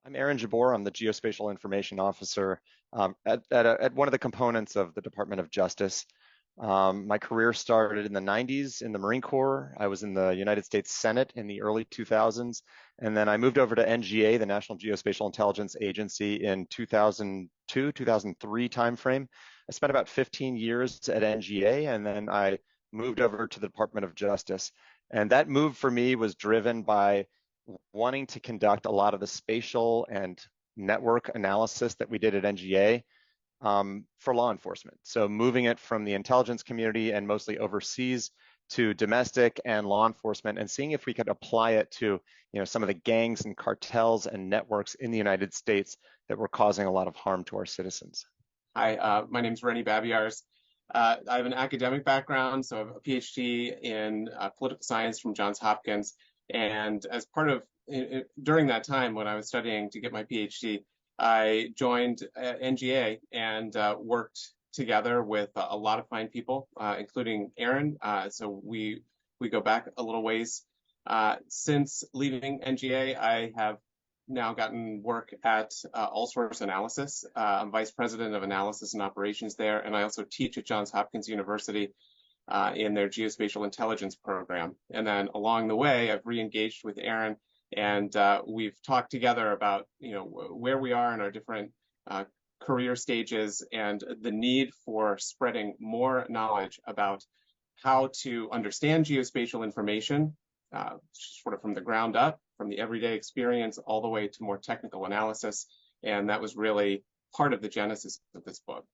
I'm Aaron Jabbour. I'm the Geospatial Information Officer at one of the components of the Department of Justice. My career started in the 90s in the Marine Corps. I was in the United States Senate in the early 2000s, and then I moved over to NGA, the National Geospatial Intelligence Agency, in 2002, 2003 timeframe. I spent about 15 years at NGA, and then I moved over to the Department of Justice. And that move for me was driven by wanting to conduct a lot of the spatial and network analysis that we did at NGA for law enforcement. So moving it from the intelligence community and mostly overseas to domestic and law enforcement, and seeing if we could apply it to some of the gangs and cartels and networks in the United States that were causing a lot of harm to our citizens. Hi, my name is Renny Babiarz. I have an academic background, so I have a PhD in political science from Johns Hopkins. And as part of, during that time when I was studying to get my PhD, I joined NGA and worked together with a lot of fine people, including Aaron. So we go back a little ways. Since leaving NGA, I have now gotten work at All Source Analysis. I'm Vice President of Analysis and Operations there, and I also teach at Johns Hopkins University in their Geospatial Intelligence program. And then along the way, I've re-engaged with Aaron, and we've talked together about where we are in our different career stages and the need for spreading more knowledge about how to understand geospatial information, sort of from the ground up, from the everyday experience all the way to more technical analysis. And that was really part of the genesis of this book.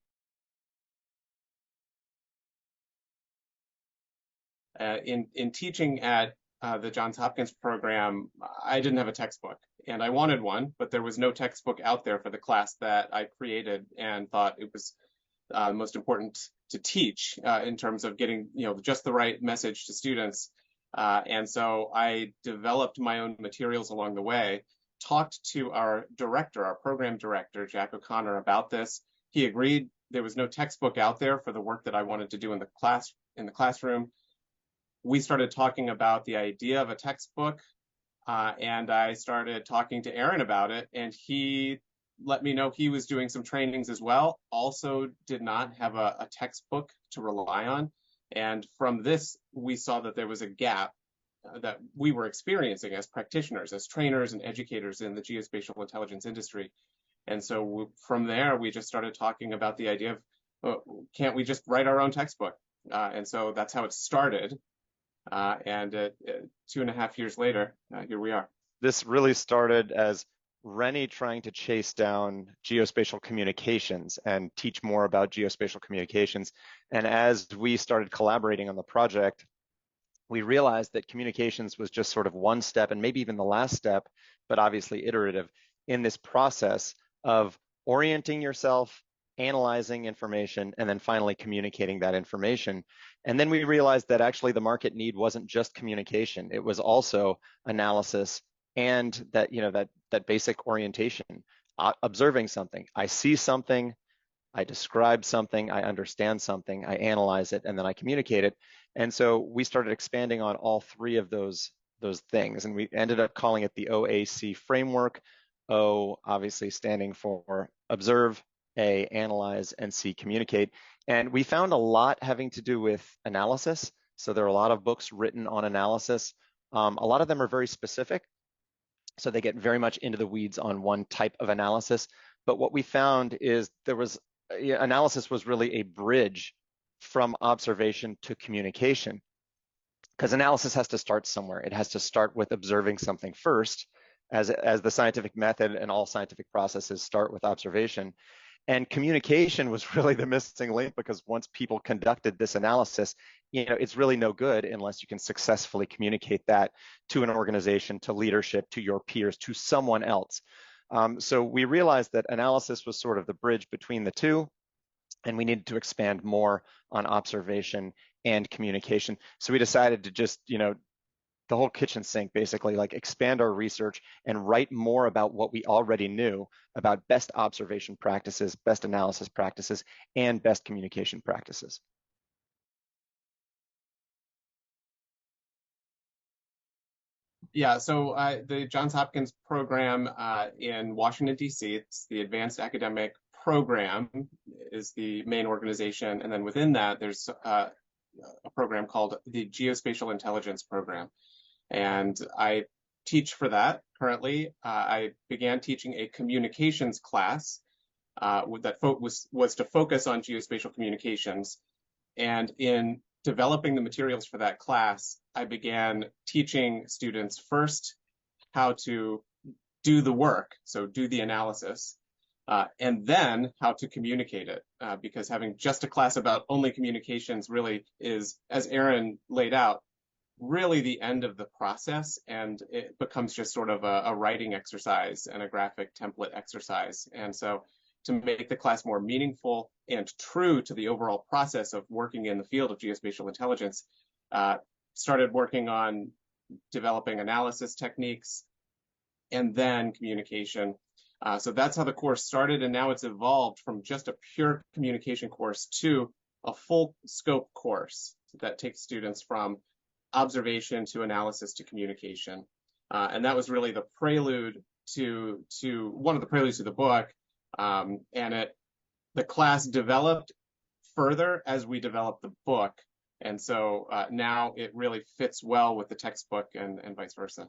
In teaching at the Johns Hopkins program, I didn't have a textbook, and I wanted one, but there was no textbook out there for the class that I created and thought it was most important to teach in terms of getting just the right message to students. And so I developed my own materials along the way, talked to our director, our program director, Jack O'Connor, about this. He agreed. There was no textbook out there for the work that I wanted to do in the classroom. We started talking about the idea of a textbook, and I started talking to Aaron about it, and he let me know he was doing some trainings as well, also did not have a textbook to rely on. And from this, we saw that there was a gap that we were experiencing as practitioners, as trainers and educators in the geospatial intelligence industry. And so from there, we just started talking about the idea of, can't we just write our own textbook? And so that's how it started. And 2.5 years later, here we are. This really started as Renny trying to chase down geospatial communications and teach more about geospatial communications. And as we started collaborating on the project, we realized that communications was just sort of one step, and maybe even the last step, but obviously iterative, in this process of orienting yourself, analyzing information, and then finally communicating that information. And then we realized that actually the market need wasn't just communication, it was also analysis and that that basic orientation, observing something. I see something, I describe something, I understand something, I analyze it, and then I communicate it. And so we started expanding on all three of those things, and we ended up calling it the OAC framework. O obviously standing for observe, A, analyze, and C, communicate. And we found a lot having to do with analysis. So there are a lot of books written on analysis. A lot of them are very specific. So they get very much into the weeds on one type of analysis. But what we found is analysis was really a bridge from observation to communication. Because analysis has to start somewhere. It has to start with observing something first, as the scientific method and all scientific processes start with observation. And communication was really the missing link, because once people conducted this analysis, it's really no good unless you can successfully communicate that to an organization, to leadership, to your peers, to someone else. So we realized that analysis was sort of the bridge between the two, and we needed to expand more on observation and communication. So we decided to just, the whole kitchen sink, basically, like expand our research and write more about what we already knew about best observation practices, best analysis practices, and best communication practices. Yeah, so the Johns Hopkins program in Washington, D.C., it's the Advanced Academic Program is the main organization. And then within that, there's a program called the Geospatial Intelligence Program. And I teach for that currently. I began teaching a communications class that was to focus on geospatial communications. And in developing the materials for that class, I began teaching students first how to do the work, so do the analysis, and then how to communicate it. Because having just a class about only communications really is, as Aaron laid out, really the end of the process, and it becomes just sort of a writing exercise and a graphic template exercise. And so to make the class more meaningful and true to the overall process of working in the field of geospatial intelligence, started working on developing analysis techniques and then communication. So that's how the course started, and now it's evolved from just a pure communication course to a full scope course that takes students from observation to analysis to communication. And that was really the prelude to one of the preludes to the book. And the class developed further as we developed the book. And so now it really fits well with the textbook and vice versa.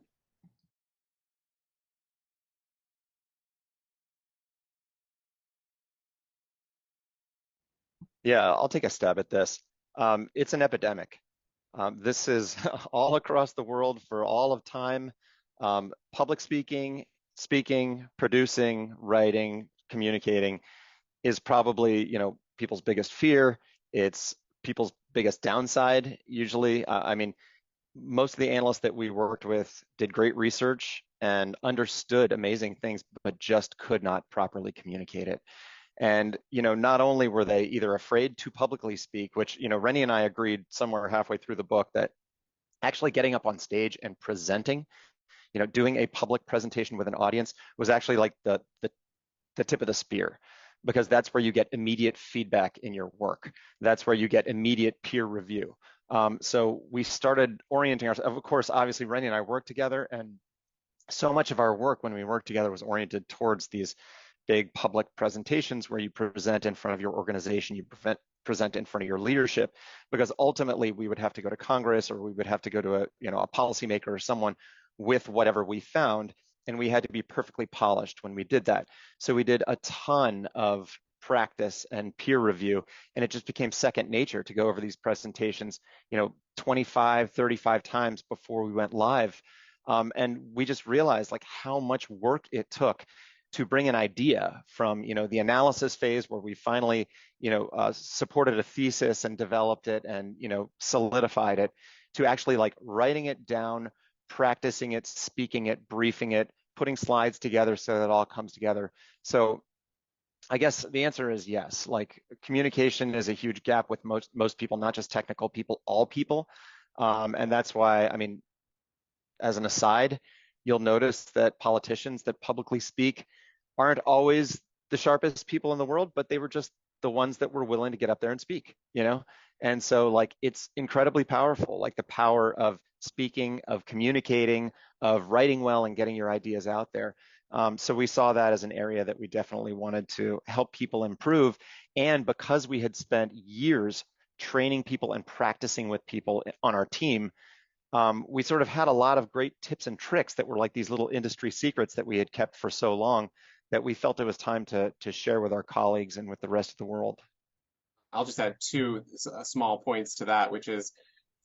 Yeah, I'll take a stab at this. It's an epidemic. This is all across the world for all of time. Public speaking, producing, writing, communicating is probably, people's biggest fear. It's people's biggest downside, usually. I mean, most of the analysts that we worked with did great research and understood amazing things, but just could not properly communicate it. And, not only were they either afraid to publicly speak, which, Renny and I agreed somewhere halfway through the book that actually getting up on stage and presenting, doing a public presentation with an audience was actually like the tip of the spear, because that's where you get immediate feedback in your work. That's where you get immediate peer review. So we started orienting ourselves. Of course, obviously, Renny and I worked together, and so much of our work when we worked together was oriented towards these big public presentations where you present in front of your organization, you present in front of your leadership, because ultimately we would have to go to Congress, or we would have to go to a policymaker or someone with whatever we found, and we had to be perfectly polished when we did that. So we did a ton of practice and peer review, and it just became second nature to go over these presentations, 25, 35 times before we went live. And we just realized like how much work it took to bring an idea from, the analysis phase where we finally, supported a thesis and developed it and, solidified it, to actually like writing it down, practicing it, speaking it, briefing it, putting slides together so that it all comes together. So I guess the answer is yes. Like, communication is a huge gap with most people, not just technical people, all people. And that's why, I mean, as an aside, you'll notice that politicians that publicly speak aren't always the sharpest people in the world, but they were just the ones that were willing to get up there and speak, And so like, it's incredibly powerful, like the power of speaking, of communicating, of writing well and getting your ideas out there. So we saw that as an area that we definitely wanted to help people improve. And because we had spent years training people and practicing with people on our team, we sort of had a lot of great tips and tricks that were like these little industry secrets that we had kept for so long, that we felt it was time to share with our colleagues and with the rest of the world. I'll just add two small points to that, which is,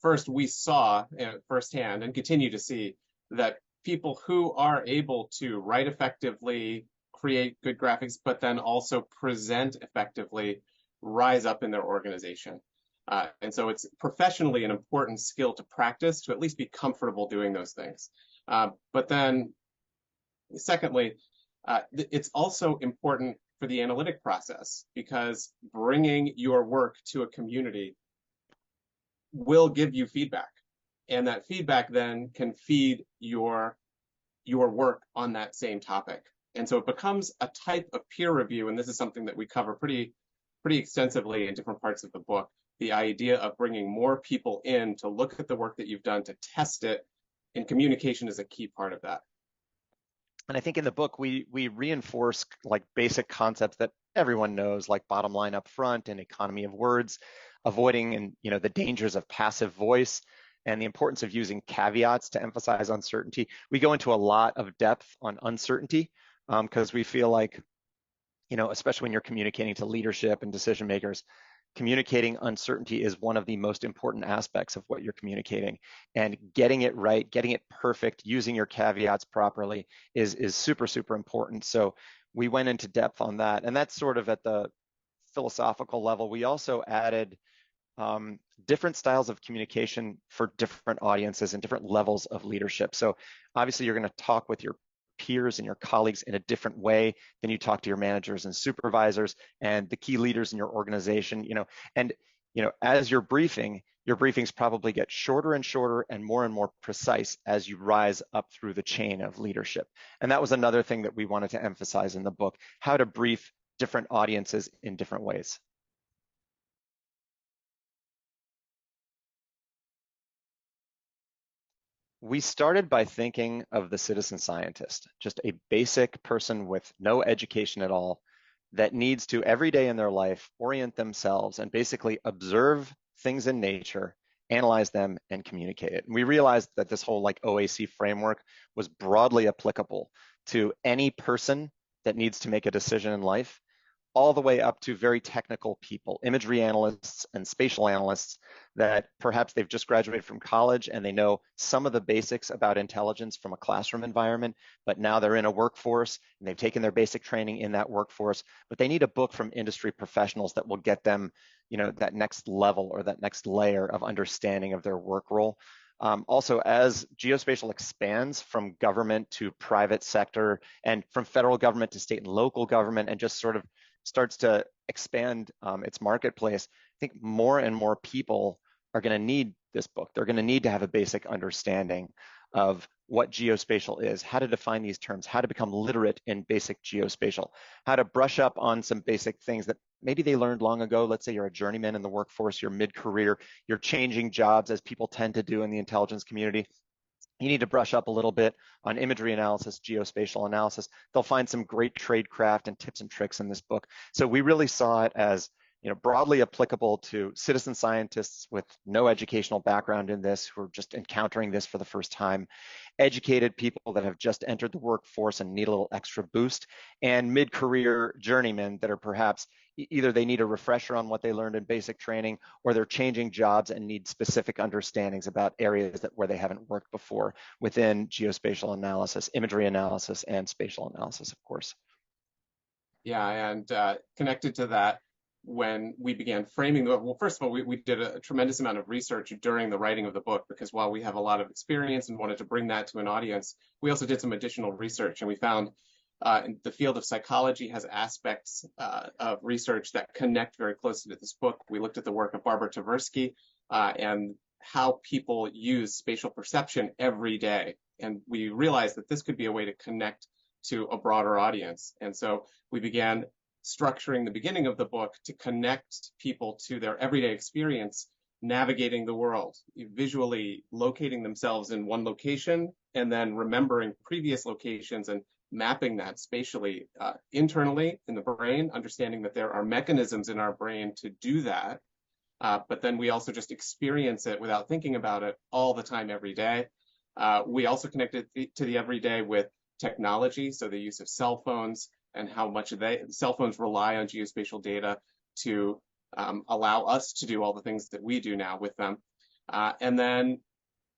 first, we saw firsthand and continue to see that people who are able to write effectively, create good graphics, but then also present effectively, rise up in their organization. And so it's professionally an important skill to practice, to at least be comfortable doing those things. But then, secondly, it's also important for the analytic process, because bringing your work to a community will give you feedback. And that feedback then can feed your work on that same topic. And so it becomes a type of peer review, and this is something that we cover pretty extensively in different parts of the book, the idea of bringing more people in to look at the work that you've done, to test it, And communication is a key part of that. And I think in the book, we reinforce like basic concepts that everyone knows, like bottom line up front and economy of words, avoiding and the dangers of passive voice and the importance of using caveats to emphasize uncertainty. We go into a lot of depth on uncertainty because we feel like, especially when you're communicating to leadership and decision makers, communicating uncertainty is one of the most important aspects of what you're communicating. And getting it right, getting it perfect, using your caveats properly is super, super important. So we went into depth on that. And that's sort of at the philosophical level. We also added different styles of communication for different audiences and different levels of leadership. So obviously you're going to talk with your peers and your colleagues in a different way than you talk to your managers and supervisors and the key leaders in your organization, and as your briefings probably get shorter and shorter and more precise as you rise up through the chain of leadership. And that was another thing that we wanted to emphasize in the book, how to brief different audiences in different ways. We started by thinking of the citizen scientist, just a basic person with no education at all that needs to every day in their life orient themselves and basically observe things in nature, analyze them, and communicate it. And we realized that this whole like OAC framework was broadly applicable to any person that needs to make a decision in life, all the way up to very technical people, imagery analysts and spatial analysts that perhaps they've just graduated from college and they know some of the basics about intelligence from a classroom environment, but now they're in a workforce and they've taken their basic training in that workforce, but they need a book from industry professionals that will get them, that next level or that next layer of understanding of their work role. Also, as geospatial expands from government to private sector and from federal government to state and local government and just sort of starts to expand its marketplace, I think more and more people are going to need this book. They're going to need to have a basic understanding of what geospatial is, how to define these terms, how to become literate in basic geospatial, how to brush up on some basic things that maybe they learned long ago. Let's say you're a journeyman in the workforce, you're mid-career, you're changing jobs as people tend to do in the intelligence community. You need to brush up a little bit on imagery analysis, geospatial analysis. They'll find some great tradecraft and tips and tricks in this book. So we really saw it as broadly applicable to citizen scientists with no educational background in this, who are just encountering this for the first time, educated people that have just entered the workforce and need a little extra boost, and mid-career journeymen that are perhaps either they need a refresher on what they learned in basic training, or they're changing jobs and need specific understandings about areas where they haven't worked before within geospatial analysis, imagery analysis, and spatial analysis, of course. Yeah, and connected to that, when we began framing the, well, first of all, we did a tremendous amount of research during the writing of the book, because while we have a lot of experience and wanted to bring that to an audience, we also did some additional research, and we found in the field of psychology has aspects of research that connect very closely to this book. We looked at the work of Barbara Tversky and how people use spatial perception every day. And we realized that this could be a way to connect to a broader audience. And so we began structuring the beginning of the book to connect people to their everyday experience navigating the world, visually locating themselves in one location and then remembering previous locations and mapping that spatially internally in the brain, understanding that there are mechanisms in our brain to do that. But then we also just experience it without thinking about it all the time, every day. We also connected to the everyday with technology, so the use of cell phones and how much cell phones rely on geospatial data to allow us to do all the things that we do now with them. And then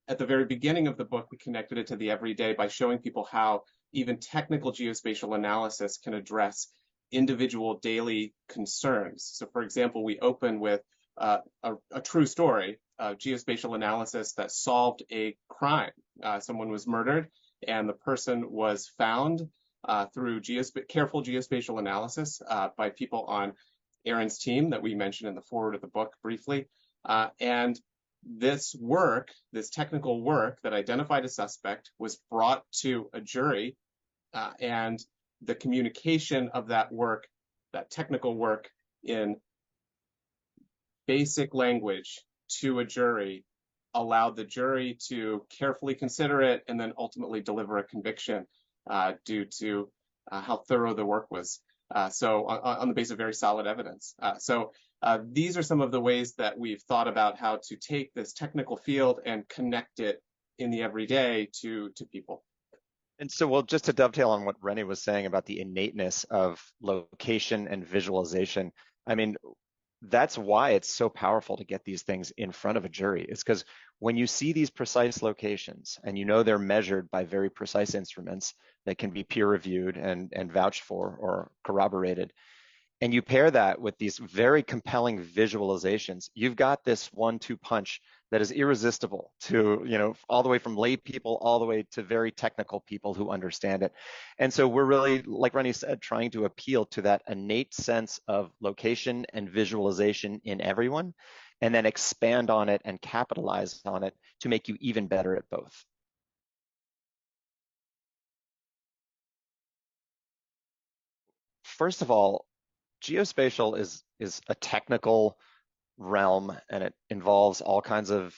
at the very beginning of the book, we connected it to the everyday by showing people how even technical geospatial analysis can address individual daily concerns. So for example, we open with a true story, geospatial analysis that solved a crime. Someone was murdered and the person was found through careful geospatial analysis by people on Aaron's team that we mentioned in the foreword of the book briefly. And this work, this technical work that identified a suspect, was brought to a jury, and the communication of that work, that technical work in basic language to a jury, allowed the jury to carefully consider it and then ultimately deliver a conviction due to how thorough the work was. So on the basis of very solid evidence. These are some of the ways that we've thought about how to take this technical field and connect it in the everyday to people. And so, well, just to dovetail on what Renny was saying about the innateness of location and visualization, I mean, that's why it's so powerful to get these things in front of a jury. It's because when you see these precise locations and you know they're measured by very precise instruments that can be peer reviewed and vouched for or corroborated, and you pair that with these very compelling visualizations, you've got this 1-2 punch that is irresistible to, all the way from lay people all the way to very technical people who understand it. And so we're really, like Renny said, trying to appeal to that innate sense of location and visualization in everyone, and then expand on it and capitalize on it to make you even better at both. First of all, geospatial is a technical realm, and it involves all kinds of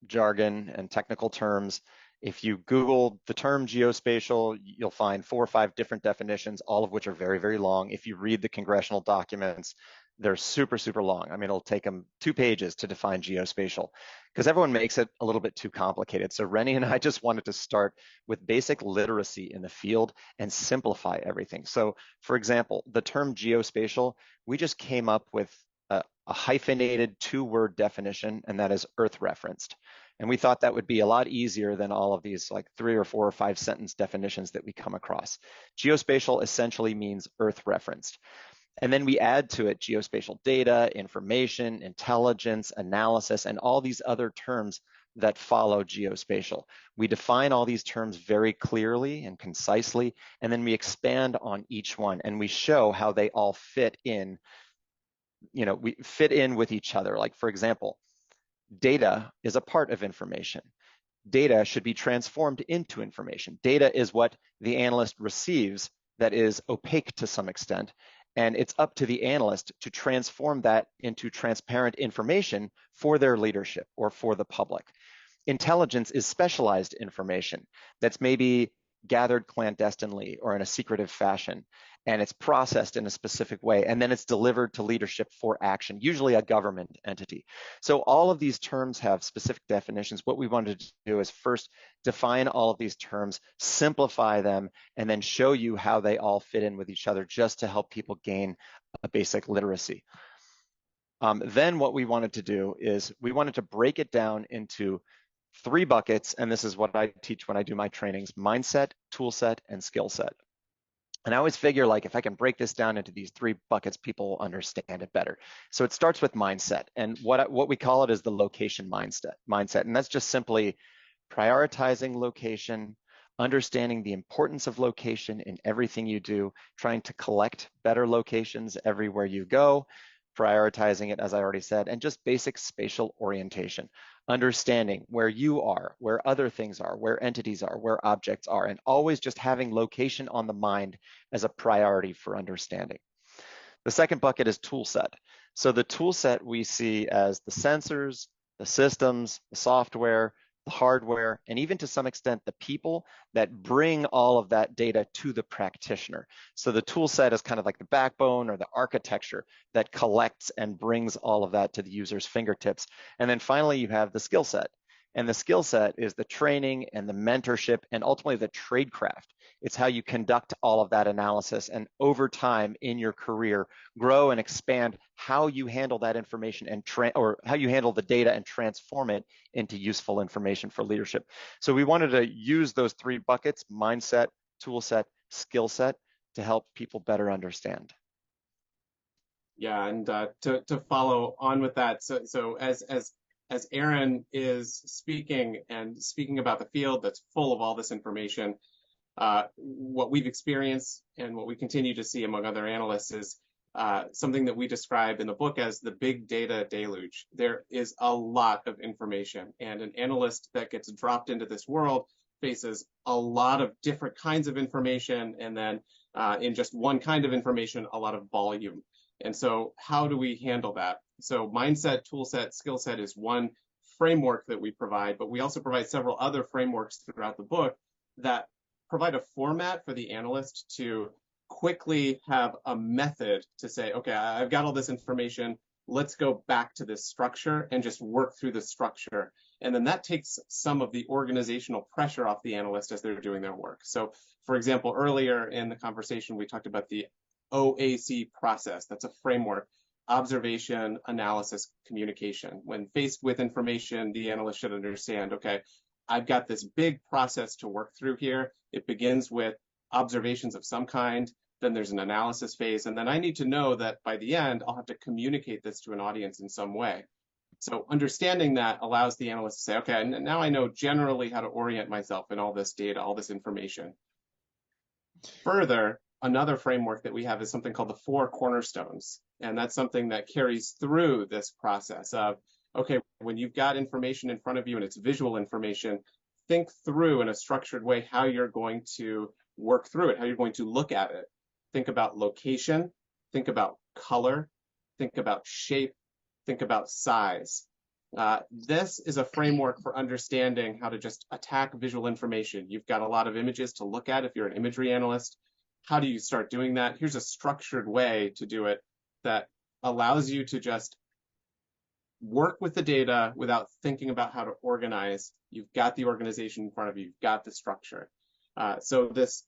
jargon and technical terms. If you Google the term geospatial, you'll find 4 or 5 different definitions, all of which are very, very long. If you read the congressional documents, they're super, super long. I mean, it'll take them 2 pages to define geospatial because everyone makes it a little bit too complicated. So Renny and I just wanted to start with basic literacy in the field and simplify everything. So for example, the term geospatial, we just came up with a hyphenated 2-word definition, and that is earth referenced. And we thought that would be a lot easier than all of these like 3 or 4 or 5 sentence definitions that we come across. Geospatial essentially means earth referenced. And then we add to it geospatial data, information, intelligence, analysis, and all these other terms that follow geospatial. We define all these terms very clearly and concisely, and then we expand on each one, and we show how they all fit in. We fit in with each other. Like, for example, data is a part of information. Data should be transformed into information. Data is what the analyst receives that is opaque to some extent, and it's up to the analyst to transform that into transparent information for their leadership or for the public. Intelligence is specialized information that's maybe gathered clandestinely or in a secretive fashion, and it's processed in a specific way, and then it's delivered to leadership for action, usually a government entity. So all of these terms have specific definitions. What we wanted to do is first define all of these terms, simplify them, and then show you how they all fit in with each other just to help people gain a basic literacy. Then what we wanted to do is we wanted to break it down into 3 buckets, and this is what I teach when I do my trainings: mindset, tool set, and skill set. And I always figure, like, if I can break this down into these 3 buckets, people will understand it better. So it starts with mindset, and what we call it is the location mindset, and that's just simply prioritizing location, understanding the importance of location in everything you do, trying to collect better locations everywhere you go, prioritizing it, as I already said, and just basic spatial orientation, understanding where you are, where other things are, where entities are, where objects are, and always just having location on the mind as a priority for understanding. The second bucket is tool set. So the tool set we see as the sensors, the systems, the software, the hardware, and even to some extent the people that bring all of that data to the practitioner. So the tool set is kind of like the backbone or the architecture that collects and brings all of that to the user's fingertips. And then finally, you have the skill set. And the skill set is the training and the mentorship and ultimately the tradecraft. It's how you conduct all of that analysis and over time in your career, grow and expand how you handle that information and or how you handle the data and transform it into useful information for leadership. So we wanted to use those 3 buckets: mindset, tool set, skill set, to help people better understand. Yeah, and to follow on with that, so as Aaron is speaking about the field that's full of all this information, what we've experienced and what we continue to see among other analysts is something that we describe in the book as the big data deluge. There is a lot of information, and an analyst that gets dropped into this world faces a lot of different kinds of information, and then in just one kind of information, a lot of volume. And so how do we handle that? So mindset, tool set, skill set is one framework that we provide, but we also provide several other frameworks throughout the book that provide a format for the analyst to quickly have a method to say, okay, I've got all this information. Let's go back to this structure and just work through the structure. And then that takes some of the organizational pressure off the analyst as they're doing their work. So, for example, earlier in the conversation, we talked about the OAC process. That's a framework: observation, analysis, communication. When faced with information, the analyst should understand, okay, I've got this big process to work through here. It begins with observations of some kind, then there's an analysis phase, and then I need to know that by the end, I'll have to communicate this to an audience in some way. So understanding that allows the analyst to say, okay, now I know generally how to orient myself in all this data, all this information. Further, another framework that we have is something called the four cornerstones. And that's something that carries through this process of, okay, when you've got information in front of you and it's visual information, think through in a structured way how you're going to work through it, how you're going to look at it. Think about location, think about color, think about shape, think about size. This is a framework for understanding how to just attack visual information. You've got a lot of images to look at if you're an imagery analyst. How do you start doing that? Here's a structured way to do it that allows you to just work with the data without thinking about how to organize. You've got the organization in front of you. You've got the structure. So this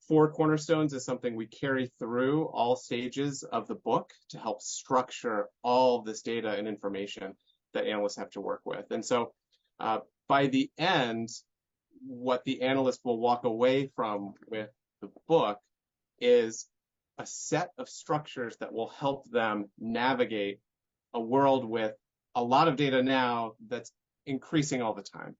four cornerstones is something we carry through all stages of the book to help structure all of this data and information that analysts have to work with. And so by the end, what the analyst will walk away from with the book is a set of structures that will help them navigate a world with a lot of data now that's increasing all the time.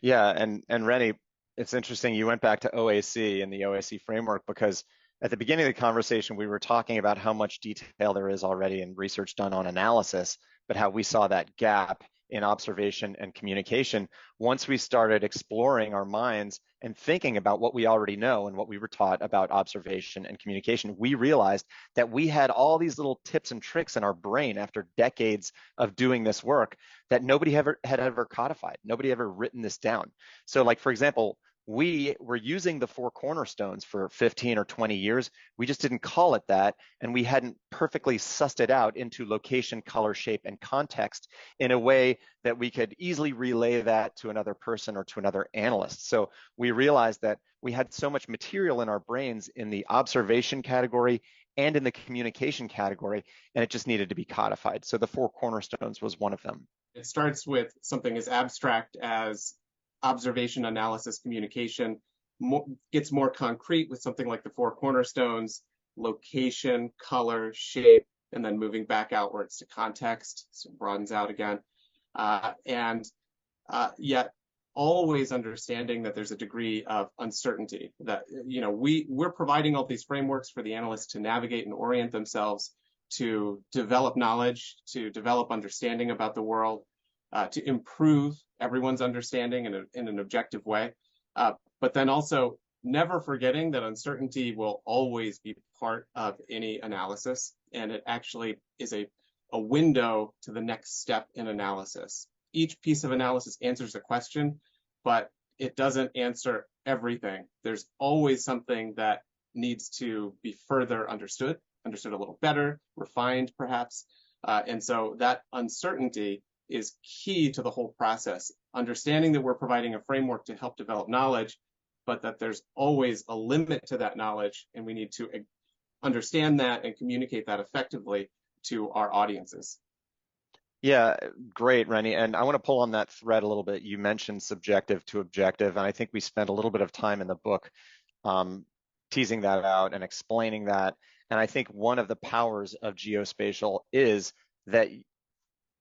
Yeah, and Renny, it's interesting you went back to OAC and the OAC framework, because at the beginning of the conversation, we were talking about how much detail there is already in research done on analysis, but how we saw that gap in observation and communication once we started exploring our minds and thinking about what we already know and what we were taught about observation and communication. We realized that we had all these little tips and tricks in our brain after decades of doing this work that nobody had ever codified. Nobody ever written this down. So, like, for example, we were using the four cornerstones for 15 or 20 years. We just didn't call it that, and we hadn't perfectly sussed it out into location, color, shape, and context in a way that we could easily relay that to another person or to another analyst. So we realized that we had so much material in our brains in the observation category and in the communication category, and it just needed to be codified. So the four cornerstones was one of them. It starts with something as abstract as observation, analysis, communication, gets more concrete with something like the four cornerstones: location, color, shape, and then moving back outwards to context, so it broadens out again. Yet always understanding that there's a degree of uncertainty, that, you know, we're providing all these frameworks for the analysts to navigate and orient themselves, to develop knowledge, to develop understanding about the world, to improve everyone's understanding in an objective way. But then also never forgetting that uncertainty will always be part of any analysis, and it actually is a window to the next step in analysis. Each piece of analysis answers a question, but it doesn't answer everything. There's always something that needs to be further understood a little better, refined perhaps. And so that uncertainty is key to the whole process. Understanding that we're providing a framework to help develop knowledge, but that there's always a limit to that knowledge, and we need to understand that and communicate that effectively to our audiences. Yeah, great, Renny. And I want to pull on that thread a little bit. You mentioned subjective to objective, and I think we spent a little bit of time in the book teasing that out and explaining that. And I think one of the powers of geospatial is that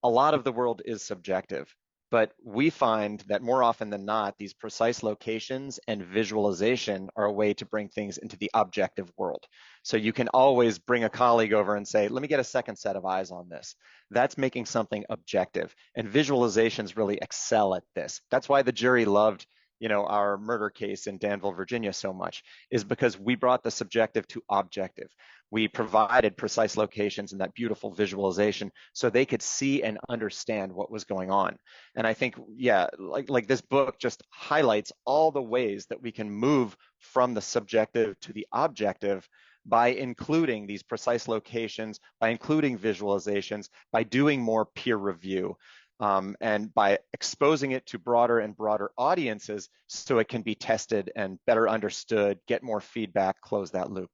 a lot of the world is subjective, but we find that more often than not, these precise locations and visualization are a way to bring things into the objective world. So you can always bring a colleague over and say, let me get a second set of eyes on this. That's making something objective, and visualizations really excel at this. That's why the jury loved, you know, our murder case in Danville, Virginia so much, is because we brought the subjective to objective. we provided precise locations and that beautiful visualization so they could see and understand what was going on. And I think, yeah, like this book just highlights all the ways that we can move from the subjective to the objective by including these precise locations, by including visualizations, by doing more peer review, and by exposing it to broader and broader audiences so it can be tested and better understood, get more feedback, close that loop.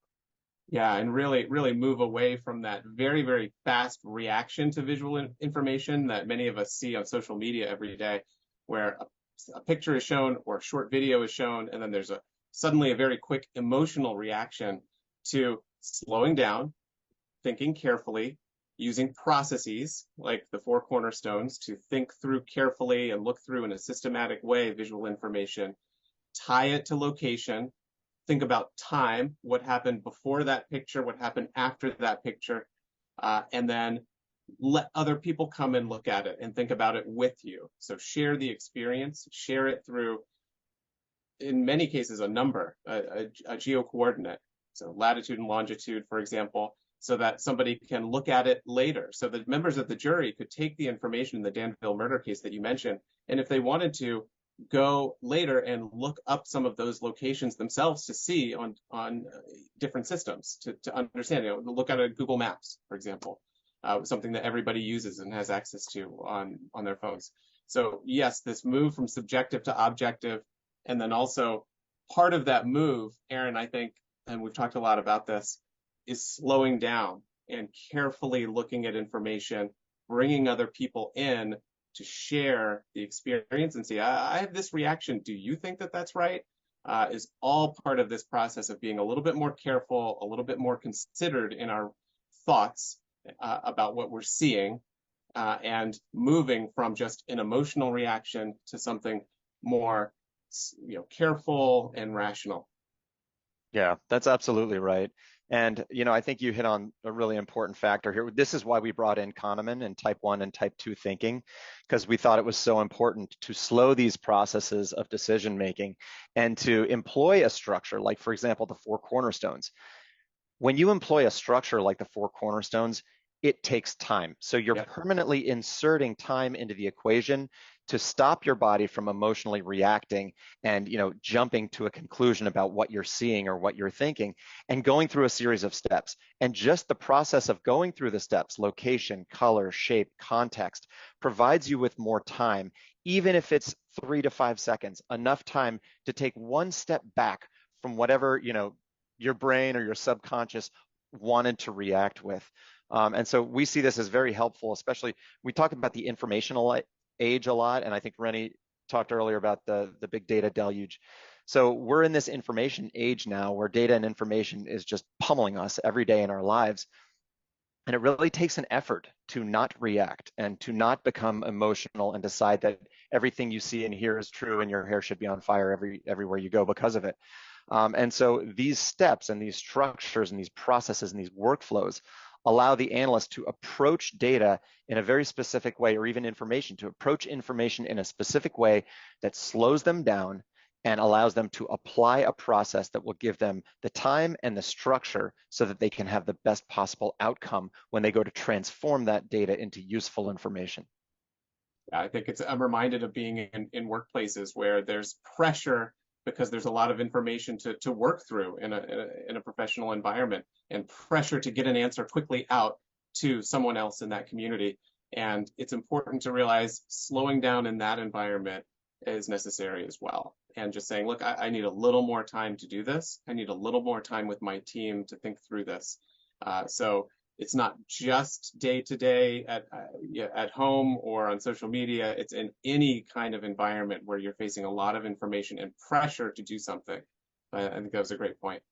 Yeah, and really move away from that very, very fast reaction to visual information that many of us see on social media every day, where a picture is shown or a short video is shown, and then there's suddenly a very quick emotional reaction to slowing down, thinking carefully, using processes like the four cornerstones to think through carefully and look through in a systematic way visual information, tie it to location, think about time, what happened before that picture, what happened after that picture, and then let other people come and look at it and think about it with you. So share the experience, share it through, in many cases, a number, a geo coordinate. So latitude and longitude, for example, so that somebody can look at it later. So the members of the jury could take the information in the Danville murder case that you mentioned, and if they wanted to, go later and look up some of those locations themselves to see on different systems to understand. Look at a Google Maps, for example, something that everybody uses and has access to on their phones. So yes, this move from subjective to objective, and then also part of that move, Aaron, I think, and we've talked a lot about this, is slowing down and carefully looking at information, bringing other people in to share the experience and see, I have this reaction. Do you think that that's right? Is all part of this process of being a little bit more careful, a little bit more considered in our thoughts about what we're seeing, and moving from just an emotional reaction to something more, careful and rational. Yeah, that's absolutely right. And, I think you hit on a really important factor here. This is why we brought in Kahneman and type 1 and type 2 thinking, because we thought it was so important to slow these processes of decision making and to employ a structure like, for example, the four cornerstones. When you employ a structure like the four cornerstones, it takes time. So you're permanently inserting time into the equation to stop your body from emotionally reacting and jumping to a conclusion about what you're seeing or what you're thinking, and going through a series of steps. And just the process of going through the steps, location, color, shape, context, provides you with more time, even if it's 3 to 5 seconds, enough time to take one step back from whatever your brain or your subconscious wanted to react with. And so we see this as very helpful, especially we talk about the informational age a lot. And I think Renny talked earlier about the big data deluge. So we're in this information age now where data and information is just pummeling us every day in our lives. And it really takes an effort to not react and to not become emotional and decide that everything you see and hear is true and your hair should be on fire everywhere you go because of it. And so these steps and these structures and these processes and these workflows allow the analyst to approach data in a very specific way, or even information, to approach information in a specific way that slows them down and allows them to apply a process that will give them the time and the structure so that they can have the best possible outcome when they go to transform that data into useful information. I think I'm reminded of being in workplaces where there's pressure because there's a lot of information to work through in a professional environment, and pressure to get an answer quickly out to someone else in that community. And it's important to realize slowing down in that environment is necessary as well. And just saying, look, I need a little more time to do this. I need a little more time with my team to think through this. So it's not just day to day at home or on social media. It's in any kind of environment where you're facing a lot of information and pressure to do something. I think that was a great point.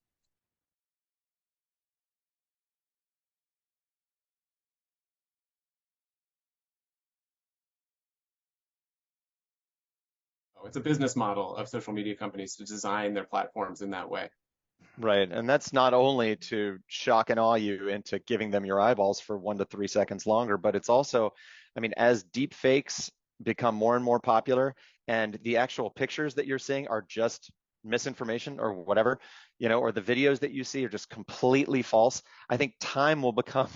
It's a business model of social media companies to design their platforms in that way. Right. And that's not only to shock and awe you into giving them your eyeballs for 1 to 3 seconds longer, but it's also, as deep fakes become more and more popular and the actual pictures that you're seeing are just misinformation or whatever, or the videos that you see are just completely false, I think time will become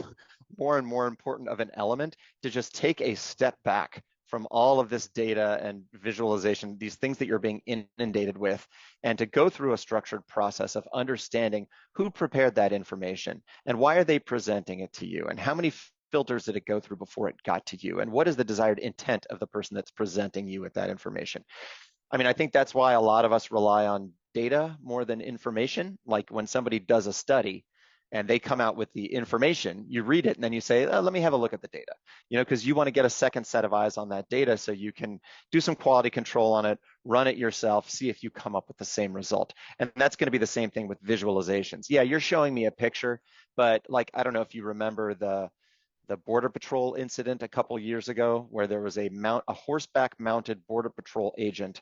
more and more important of an element to just take a step back from all of this data and visualization, these things that you're being inundated with, and to go through a structured process of understanding who prepared that information and why are they presenting it to you and how many filters did it go through before it got to you and what is the desired intent of the person that's presenting you with that information. I mean, I think that's why a lot of us rely on data more than information. Like when somebody does a study and they come out with the information, you read it and then you say, oh, let me have a look at the data, because you want to get a second set of eyes on that data so you can do some quality control on it, run it yourself, see if you come up with the same result. And that's going to be the same thing with visualizations. Yeah, you're showing me a picture, but like, I don't know if you remember the Border Patrol incident a couple years ago where there was a horseback mounted Border Patrol agent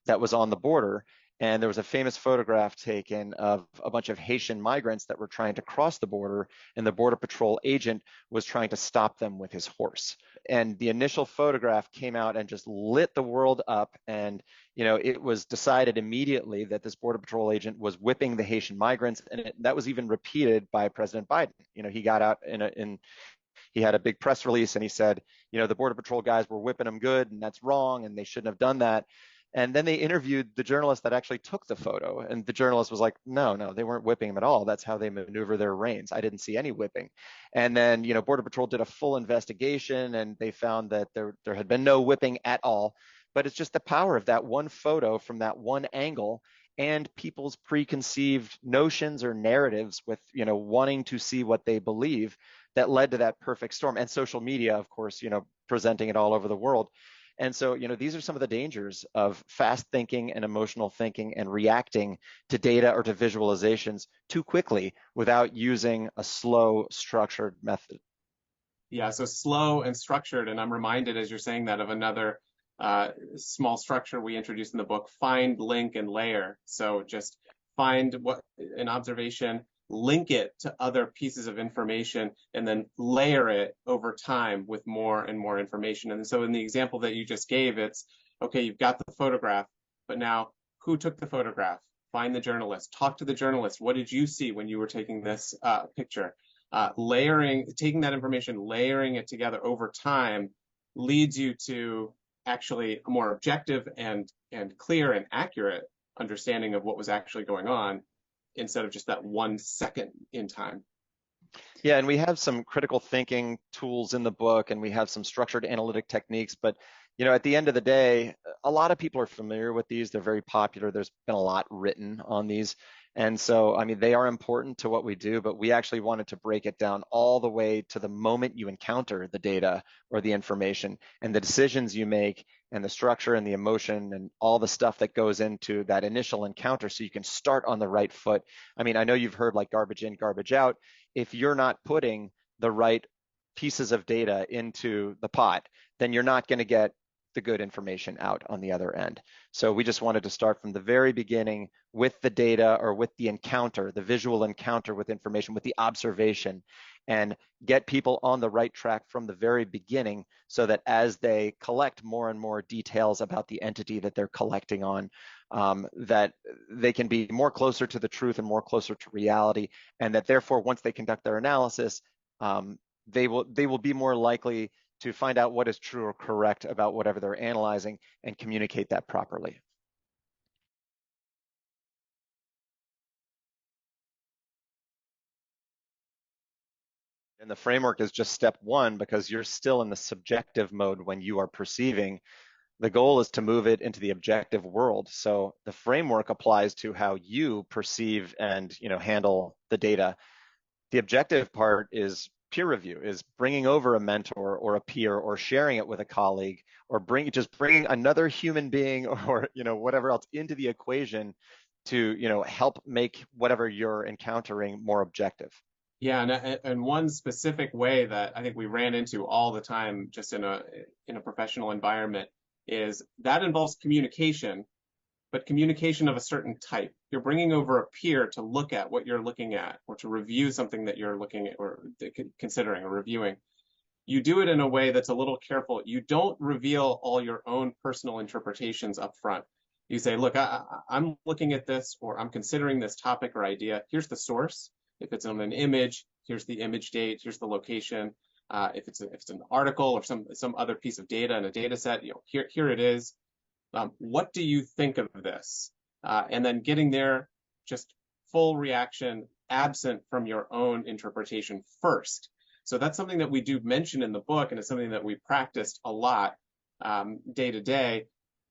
that was on the border. And there was a famous photograph taken of a bunch of Haitian migrants that were trying to cross the border, and the Border Patrol agent was trying to stop them with his horse. And the initial photograph came out and just lit the world up. And, it was decided immediately that this Border Patrol agent was whipping the Haitian migrants. And that was even repeated by President Biden. He got out he had a big press release and he said, the Border Patrol guys were whipping them good and that's wrong and they shouldn't have done that. And then they interviewed the journalist that actually took the photo. And the journalist was like, no, they weren't whipping him at all. That's how they maneuver their reins. I didn't see any whipping. And then, Border Patrol did a full investigation and they found that there had been no whipping at all. But it's just the power of that one photo from that one angle and people's preconceived notions or narratives with, wanting to see what they believe that led to that perfect storm. And social media, of course, presenting it all over the world. And so, these are some of the dangers of fast thinking and emotional thinking and reacting to data or to visualizations too quickly without using a slow, structured method. Yeah, so slow and structured. And I'm reminded as you're saying that of another small structure we introduced in the book: find, link, and layer. So just find an observation, link it to other pieces of information, and then layer it over time with more and more information. And so in the example that you just gave, it's, okay, you've got the photograph, but now who took the photograph? Find the journalist, talk to the journalist. What did you see when you were taking this picture? Taking that information, layering it together over time leads you to actually a more objective and clear and accurate understanding of what was actually going on, instead of just that 1 second in time. Yeah, and we have some critical thinking tools in the book, and we have some structured analytic techniques. But, at the end of the day, a lot of people are familiar with these. They're very popular. There's been a lot written on these. And so, I mean, they are important to what we do, but we actually wanted to break it down all the way to the moment you encounter the data or the information and the decisions you make and the structure and the emotion and all the stuff that goes into that initial encounter so you can start on the right foot. I mean, I know you've heard like garbage in, garbage out. If you're not putting the right pieces of data into the pot, then you're not going to get the good information out on the other end. So we just wanted to start from the very beginning with the data or with the encounter, the visual encounter with information, with the observation, and get people on the right track from the very beginning so that as they collect more and more details about the entity that they're collecting on, that they can be more closer to the truth and more closer to reality, and that therefore once they conduct their analysis, they will be more likely to find out what is true or correct about whatever they're analyzing and communicate that properly. And the framework is just step one because you're still in the subjective mode when you are perceiving. The goal is to move it into the objective world. So the framework applies to how you perceive and handle the data. The objective part is peer review, is bringing over a mentor or a peer or sharing it with a colleague or bringing another human being or whatever else into the equation to help make whatever you're encountering more objective. Yeah, and one specific way that I think we ran into all the time just in a professional environment is that involves communication, but communication of a certain type. You're bringing over a peer to look at what you're looking at or to review something that you're looking at or considering or reviewing. You do it in a way that's a little careful. You don't reveal all your own personal interpretations up front. You say, look, I'm looking at this, or I'm considering this topic or idea. Here's the source. If it's on an image, here's the image date, here's the location. If it's an article or some other piece of data in a data set, here it is. What do you think of this? And then getting there, just full reaction, absent from your own interpretation first. So that's something that we do mention in the book, and it's something that we practiced a lot day to day,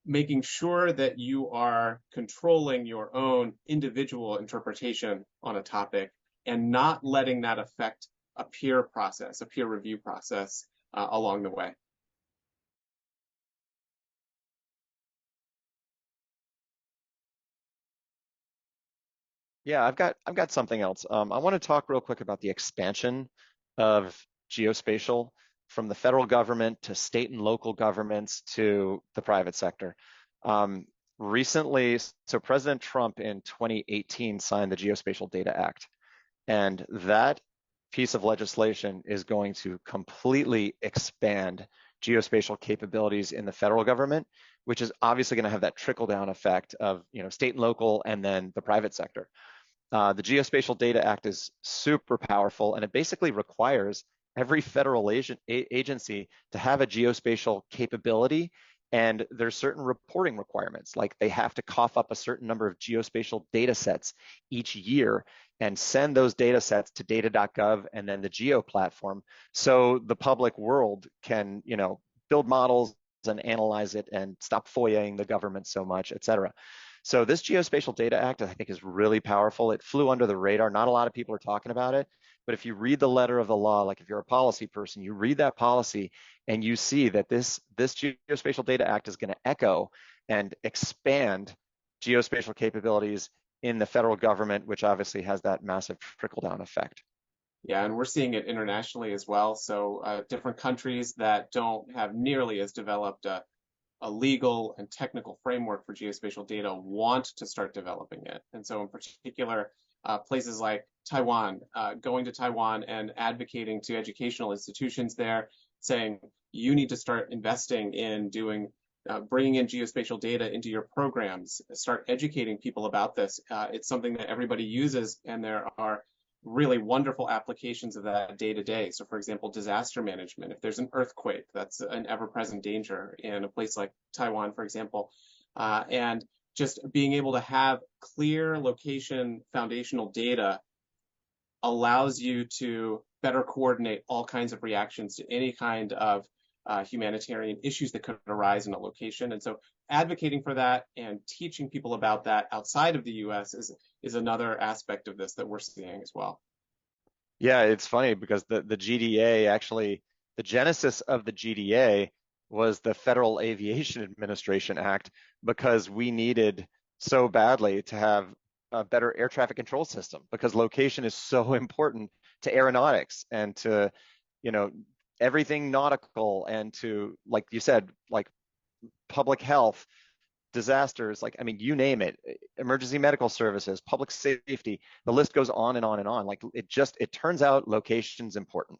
making sure that you are controlling your own individual interpretation on a topic and not letting that affect a peer process, a peer review process along the way. Yeah, I've got something else. I want to talk real quick about the expansion of geospatial from the federal government to state and local governments to the private sector. Um, Recently, so President Trump in 2018 signed the Geospatial Data Act, and that piece of legislation is going to completely expand geospatial capabilities in the federal government, which is obviously going to have that trickle down effect of, state and local and then the private sector. The Geospatial Data Act is super powerful, and it basically requires every federal agency to have a geospatial capability. And there's certain reporting requirements, like they have to cough up a certain number of geospatial data sets each year and send those data sets to data.gov and then the Geo platform, so the public world can, build models and analyze it and stop FOIAing the government so much, et cetera. So this Geospatial Data Act, I think, is really powerful. It flew under the radar. Not a lot of people are talking about it, but if you read the letter of the law, like if you're a policy person, you read that policy and you see that this Geospatial Data Act is going to echo and expand geospatial capabilities in the federal government, which obviously has that massive trickle-down effect. Yeah, and we're seeing it internationally as well. So different countries that don't have nearly as developed a legal and technical framework for geospatial data want to start developing it. And so in particular, places like Taiwan, going to Taiwan and advocating to educational institutions there, saying, you need to start investing in bringing in geospatial data into your programs, start educating people about this. It's something that everybody uses, and there are really wonderful applications of that day to day. So for example, disaster management. If there's an earthquake, that's an ever-present danger in a place like Taiwan, for example. And just being able to have clear location foundational data allows you to better coordinate all kinds of reactions to any kind of humanitarian issues that could arise in a location. And so advocating for that and teaching people about that outside of the US is another aspect of this that we're seeing as well. Yeah, it's funny because the GDA actually, the genesis of the GDA was the Federal Aviation Administration Act, because we needed so badly to have a better air traffic control system, because location is so important to aeronautics and to, you know, everything nautical, and to, like you said, like public health, disasters, like, I mean, you name it, emergency medical services, public safety, the list goes on and on and on. Like it turns out location's important.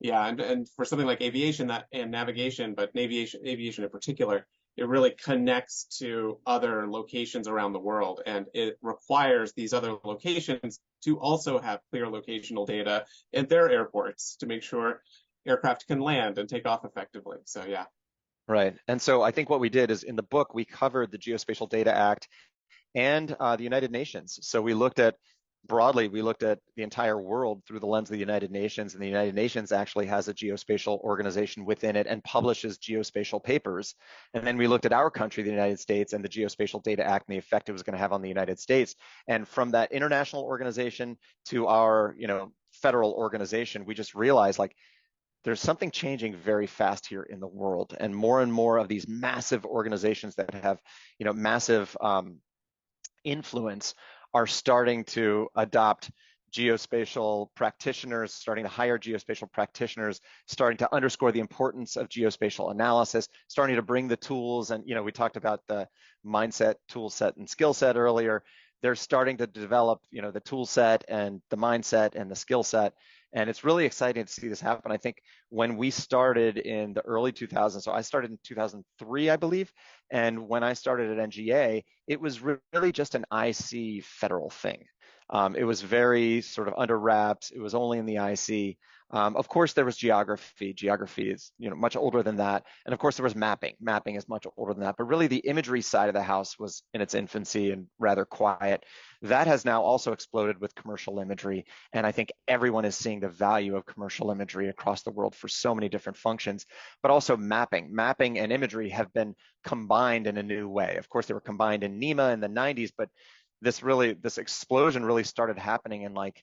Yeah, and for something like aviation and navigation, but aviation in particular, it really connects to other locations around the world, and it requires these other locations to also have clear locational data in their airports to make sure aircraft can land and take off effectively. So yeah. Right. And so I think what we did is, in the book, we covered the Geospatial Data Act and the United Nations. So we looked at the entire world through the lens of the United Nations, and the United Nations actually has a geospatial organization within it and publishes geospatial papers. And then we looked at our country, the United States, and the Geospatial Data Act and the effect it was going to have on the United States. And from that international organization to our, federal organization, we just realized, like, there's something changing very fast here in the world, and more of these massive organizations that have, massive influence are starting to adopt geospatial practitioners, starting to hire geospatial practitioners, starting to underscore the importance of geospatial analysis, starting to bring the tools. And, we talked about the mindset, tool set, and skill set earlier. They're starting to develop, the tool set and the mindset and the skill set. And it's really exciting to see this happen. I think when we started in the early 2000s, so I started in 2003, I believe, And when I started at NGA, it was really just an IC federal thing. It was very sort of under wraps. It was only in the IC. Of course, there was geography. Geography is, much older than that. And of course, there was mapping. Mapping is much older than that. But really, the imagery side of the house was in its infancy and rather quiet. That has now also exploded with commercial imagery. And I think everyone is seeing the value of commercial imagery across the world for so many different functions, but also mapping. Mapping and imagery have been combined in a new way. Of course, they were combined in NEMA in the 90s, but this explosion really started happening in like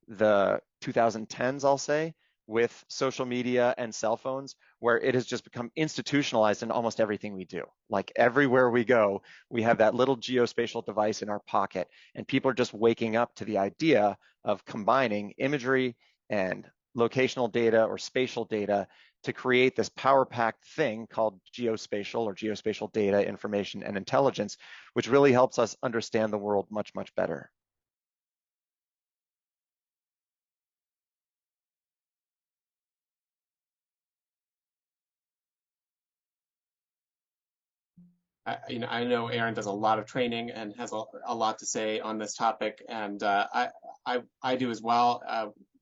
the 2010s, I'll say, with social media and cell phones, where it has just become institutionalized in almost everything we do. Like everywhere we go, we have that little geospatial device in our pocket, and people are just waking up to the idea of combining imagery and locational data or spatial data to create this power-packed thing called geospatial or geospatial data, information, and intelligence, which really helps us understand the world much, much better. I know Aaron does a lot of training and has a lot to say on this topic, and I do as well.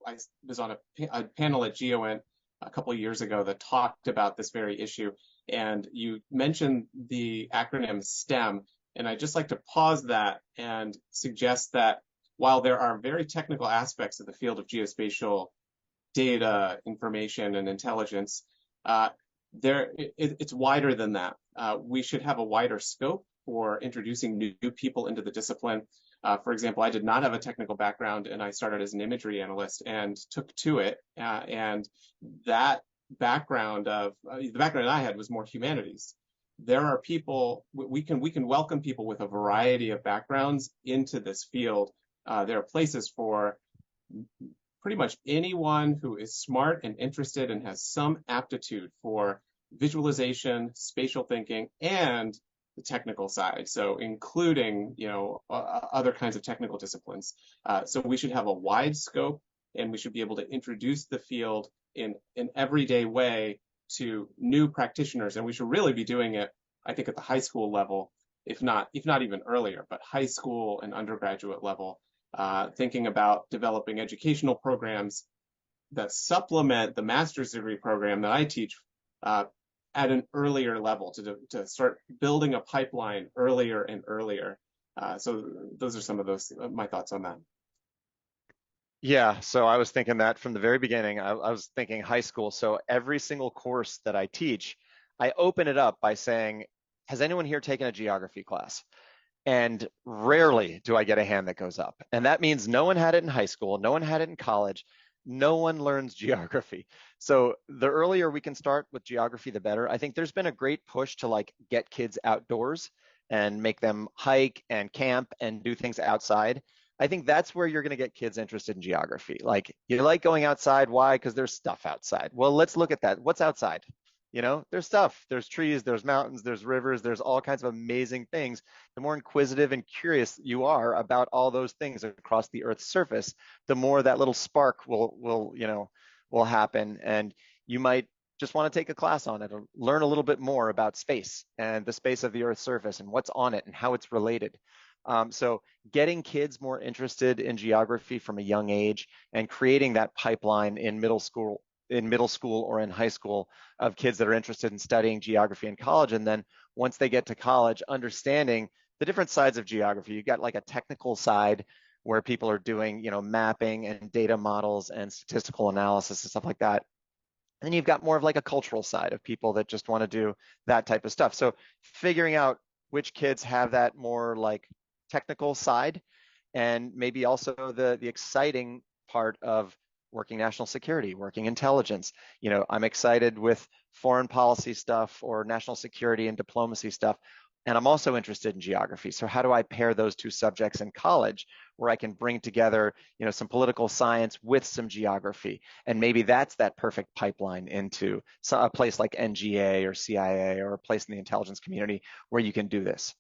I was on a panel at GeoInt a couple of years ago that talked about this very issue, and you mentioned the acronym STEM, and I'd just like to pause that and suggest that while there are very technical aspects of the field of geospatial data, information, and intelligence, it's wider than that. We should have a wider scope for introducing new people into the discipline. For example, I did not have a technical background, and I started as an imagery analyst and took to it. And that background the background I had was more humanities. There are people we can welcome people with a variety of backgrounds into this field. There are places for pretty much anyone who is smart and interested and has some aptitude for visualization, spatial thinking, and the technical side. So including, other kinds of technical disciplines. So we should have a wide scope, and we should be able to introduce the field in an everyday way to new practitioners. And we should really be doing it, I think, at the high school level, if not even earlier, but high school and undergraduate level. Thinking about developing educational programs that supplement the master's degree program that I teach at an earlier level to start building a pipeline earlier and earlier. So those are some of my thoughts on that. Yeah, so I was thinking that from the very beginning. I was thinking high school. So every single course that I teach, I open it up by saying, has anyone here taken a geography class? And rarely do I get a hand that goes up. And that means no one had it in high school, no one had it in college, no one learns geography. So the earlier we can start with geography, the better. I think there's been a great push to like get kids outdoors and make them hike and camp and do things outside. I think that's where you're going to get kids interested in geography. Like, you like going outside. Why? Because there's stuff outside. Well, let's look at that. What's outside? There's stuff, there's trees, there's mountains, there's rivers, there's all kinds of amazing things. The more inquisitive and curious you are about all those things across the Earth's surface, the more that little spark will happen. And you might just want to take a class on it or learn a little bit more about space and the space of the Earth's surface and what's on it and how it's related. So getting kids more interested in geography from a young age and creating that pipeline in middle school or in high school of kids that are interested in studying geography in college. And then once they get to college, understanding the different sides of geography. You've got like a technical side where people are doing, mapping and data models and statistical analysis and stuff like that. And then you've got more of like a cultural side of people that just want to do that type of stuff. So figuring out which kids have that more like technical side, and maybe also the exciting part of working national security, working intelligence. I'm excited with foreign policy stuff or national security and diplomacy stuff. And I'm also interested in geography. So how do I pair those two subjects in college where I can bring together, some political science with some geography? And maybe that's that perfect pipeline into a place like NGA or CIA or a place in the intelligence community where you can do this.